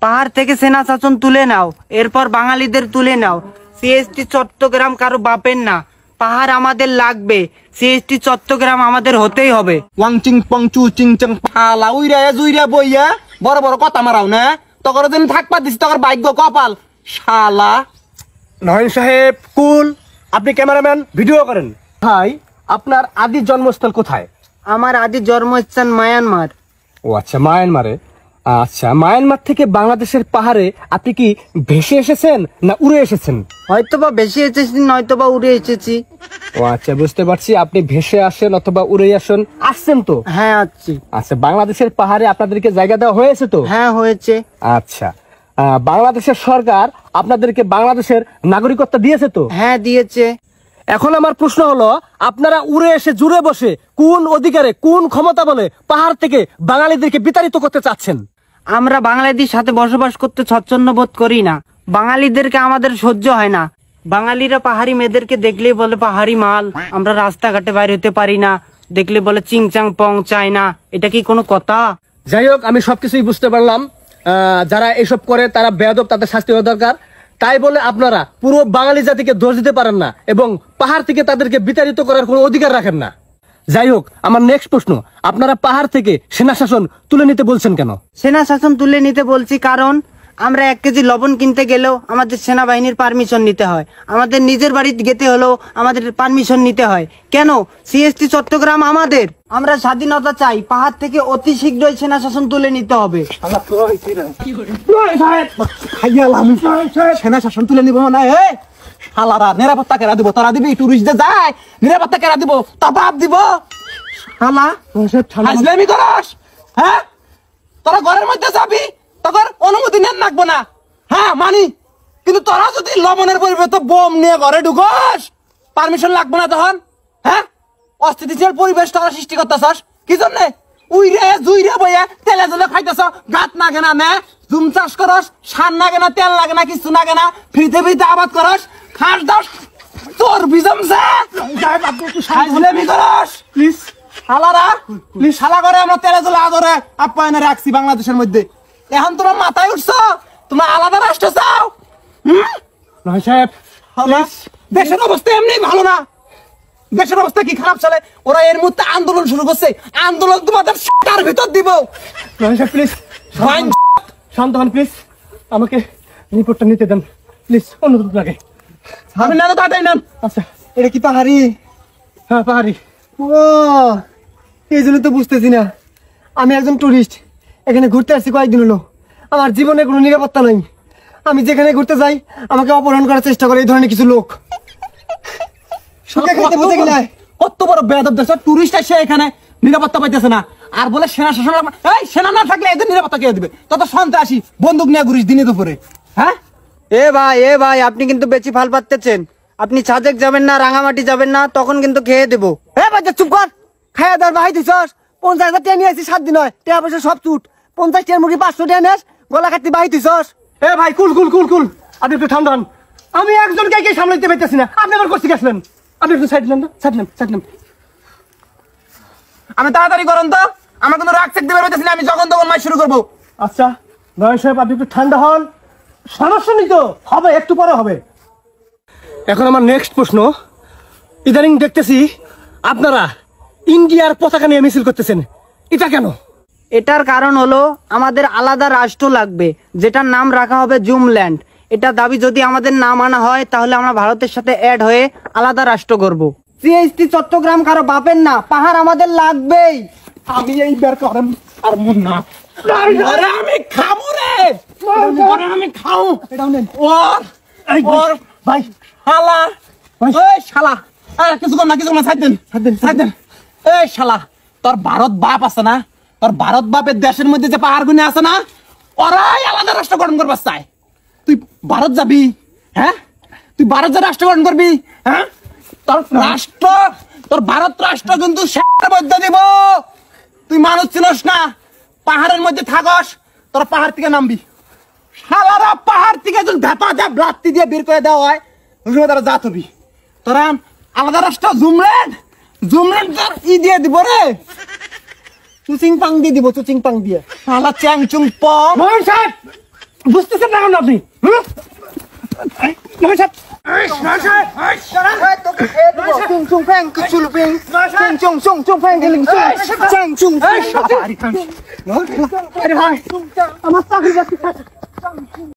পাহাড় থেকে সেনা শাসন তুলে নাও, এরপর বাঙালিদের তুলে নাও। সিএসটি চট্টগ্রাম কারো বাপের না, পাহাড় আমাদের লাগবে। সিএসটি চট্টগ্রাম আমাদের হতেই হবে। ওয়াং চিং পং চু চিং চাং ফালা উইরা জুইরা বইয়া বড় বড় কথা মারাও না। তখন যেন থাকবা দিস তখন ভাগ্য কপাল শালা। নয়ন সাহেব কুল, আপনি ক্যামেরাম্যান, ভিডিও করেন। ভাই, আপনার আদি জন্মস্থল কোথায়? আমার আদি জন্মস্থান মায়ানমার। ও আচ্ছা, মায়ানমারে। আচ্ছা, মায়ানমার থেকে বাংলাদেশের পাহাড়ে আপনি কি ভেসে এসেছেন না উড়ে এসেছেন? হয়তোবা বেশি এসেছি, নয়তোবা উড়ে এসেছি। ও আচ্ছা, বুঝতে পারছি। আপনি ভেসে আসেন অথবা উড়ে আসছেন তো? হ্যাঁ আসছি। আচ্ছা, বাংলাদেশের পাহাড়ে আপনাদেরকে জায়গা দেওয়া হয়েছে তো? হ্যাঁ হয়েছে। আচ্ছা, বাংলাদেশের সরকার আপনাদেরকে বাংলাদেশের নাগরিকত্ব দিয়েছে তো? হ্যাঁ দিয়েছে। এখন আমার প্রশ্ন হলো, আপনারা উড়ে এসে জুড়ে বসে কোন অধিকারে, কোন ক্ষমতা বলে পাহাড় থেকে বাঙালিদেরকে বিতাড়িত করতে চাচ্ছেন? আমরা বাঙালিদের সাথে বসবাস করতে স্বচ্ছন্দ বোধ করি না। বাঙালিদেরকে আমাদের সহ্য হয় না। বাঙালিরা পাহাড়ি মেয়েদেরকে দেখলেই বলে পাহাড়ি মাল। আমরা রাস্তাঘাটে বাইরে হতে পারি না, দেখলে বলে চিংচাং পং চায় না। এটা কি কোনো কথা? যাই হোক, আমি সবকিছুই বুঝতে পারলাম। যারা এসব করে তারা বেয়াদব, তাদের শাস্তি হওয়া দরকার। তাই বলে আপনারা পুরো বাঙালি জাতিকে দোষ দিতে পারেন না এবং পাহাড় থেকে তাদেরকে বিতাড়িত করার কোনো অধিকার রাখেন না। যাই হোক, আমার নেক্সট প্রশ্ন, আপনারা পাহাড় থেকে সেনা শাসন তুলে নিতে বলছেন কেন? সেনা শাসন তুলে নিতে বলছি কারণ আমরা 1 কেজি লবণ কিনতে গেলেও আমাদের সেনাবাহিনীর পারমিশন নিতে হয়। আমাদের নিজের বাড়িতে যেতে হলেও আমাদের পারমিশন নিতে হয়। কেন? সিএসটি চট্টগ্রাম আমাদের। আমরা স্বাধীনতা চাই। পাহাড় থেকে অতি শীঘ্রই সেনা শাসন তুলে নিতে হবে। সেনা শাসন তুলে নিব না। শালারা নিরাপত্তা কেরা দিব? তোরা দিবি? টুরিস্টদের যায় নিরাপত্তা কেরা দিব? তা বাপ দিব শালা। হাজলামি করস? হ্যাঁ, তোরা ঘরের মধ্যে যাবি তখন অনুমতি নেন লাগবো না। হ্যাঁ মানি, কিন্তু তোরা যদি লবণের পরিবর্তে বোম নিয়ে ঘরে ঢুকস পারমিশন লাগবো না তখন। হ্যাঁ, অস্থিতিশীল পরিবেশ তোরা সৃষ্টি করতেছস কি জন্যে? উইরে জুইরে বইয়া তেলে জলে খাইতেছ, গাত নাগে না নে, জুম চাষ করস, সার নাগে না, তেল লাগে না, কিছু নাগে না, ফ্রিতে ফ্রিতে আবাদ করস, খাস দাস তোর বিজমছে হাজলামি করস। প্লিজ শালারা, প্লিজ শালা করে আমরা তেলে জলে আদরে আপ্যায়নে রাখছি বাংলাদেশের মধ্যে। এখন তোমরা মাথায় উঠছো, তোমরা আলাদা রাষ্ট্র চাও। নয় সাহেব, দেশের অবস্থা এমনি ভালো না। দেশের অবস্থা কি খারাপ চলে? ওরা এর মধ্যে আন্দোলন শুরু করছে। আন্দোলন তোমাদের টার ভিতর দিব। নয় সাহেব প্লিজ শান্ত হন, প্লিজ আমাকে রিপোর্টটা নিতে দেন প্লিজ, অনুরোধ লাগে। আমি না তো তাড়াতাড়ি নেন। আচ্ছা, এটা কি পাহাড়ি? হ্যাঁ পাহাড়ি। ও, এই জন্য তো বুঝতেছি না। আমি একজন টুরিস্ট, এখানে ঘুরতে আসছি কয়েকদিন হলো। আমার জীবনে কোনো নিরাপত্তা নাই। আমি যেখানে ঘুরতে যাই আমাকে অপহরণ করার চেষ্টা করে এই ধরনের কিছু লোক। কত বড় বেয়াদব দেশ! টুরিস্ট এসে এখানে নিরাপত্তা পাইতেছে না, আর বলে সেনা শাসন। এই সেনা না থাকলে এদের নিরাপত্তা কে দিবে? তত সন্ত্রাসী বন্দুক নিয়ে ঘুরিস দিনে দুপুরে। হ্যাঁ এ ভাই আপনি কিন্তু বেশি ফাল পাচ্ছেন। আপনি সাজেক যাবেন না, রাঙামাটি যাবেন না, তখন কিন্তু খেয়ে দেবো। বাচ্চা চুপ কর। খাইয়া দার ভাই দিছস 50,000 টাকা নিয়ে আসি 7 দিন হয়। টাকা পয়সা সব চুট। 50 টাকার মুরগি 500 টাকা নেস, গলা কাটতে বাহি দিছস। এ ভাই কুল, আপনি একটু ঠান্ডা হন। আমি একজনকে কে সামলাইতে পারতেছি না, আপনি আবার করতে গেছিলেন। আপনি একটু সাইড নেন, সাইড নেন। আমি তাড়াতাড়ি করেন তো, আমার কোনো রাগ চেক দিবে পাইতেছি না। আমি যখন তখন মাই শুরু করবো। আচ্ছা নয়ন সাহেব, আপনি একটু ঠান্ডা হন। সমস্যা নেই তো, হবে, একটু পরে হবে। এখন আমার নেক্সট প্রশ্ন, ইদানিং দেখতেছি আপনারা ইন্ডিয়ার পতাকা নিয়ে মিছিল করতেছেন, এটা কেন? এটার কারণ হলো আমাদের আলাদা রাষ্ট্র লাগবে, যেটার নাম রাখা হবে জুমল্যান্ড। এটা দাবি যদি আমাদের না মানা হয় তাহলে আমরা ভারতের সাথে অ্যাড হয়ে আলাদা রাষ্ট্র করব। সিএসটি চট্টগ্রাম কারো বাপের না, পাহাড় আমাদের লাগবেই। আমি এইবার করেন আর মন না। আমি খাবো রে, আমি খাও। ওর ভাই শালা, এই শালা, কিছু কর না, সাইড দেন। এই শালা, তোর ভারত বাপ আছে না? তোর ভারত বাপের দেশের মধ্যে যে পাহাড় গুনে আছে না, ওরাই আলাদা রাষ্ট্র গঠন করবার চায়। তুই ভারত যাবি? হ্যাঁ, তুই ভারত যা রাষ্ট্র গঠন করবি? হ্যাঁ, তোর রাষ্ট্র, তোর ভারত রাষ্ট্র কিন্তু সেটার মধ্যে দিব। তুই মানুষ চিনস না, পাহাড়ের মধ্যে থাকস, তোর পাহাড় থেকে নামবি। শালারা পাহাড় থেকে যদি ধাপা ধাপ রাত্রি দিয়ে বের করে দেওয়া হয়, তারা জাত হবি। তোরা আলাদা রাষ্ট্র জুমল্যান্ড তোর দিয়ে দিব রে, চুচিং পাং দিয়ে দিব, চুচিং পাং দিয়ে। শালা চ্যাং চুং পং। বুঝতেছেন না কেন আপনি হুম? নয় সাহেব, আরে ভাই আমার চাকরি বাকরি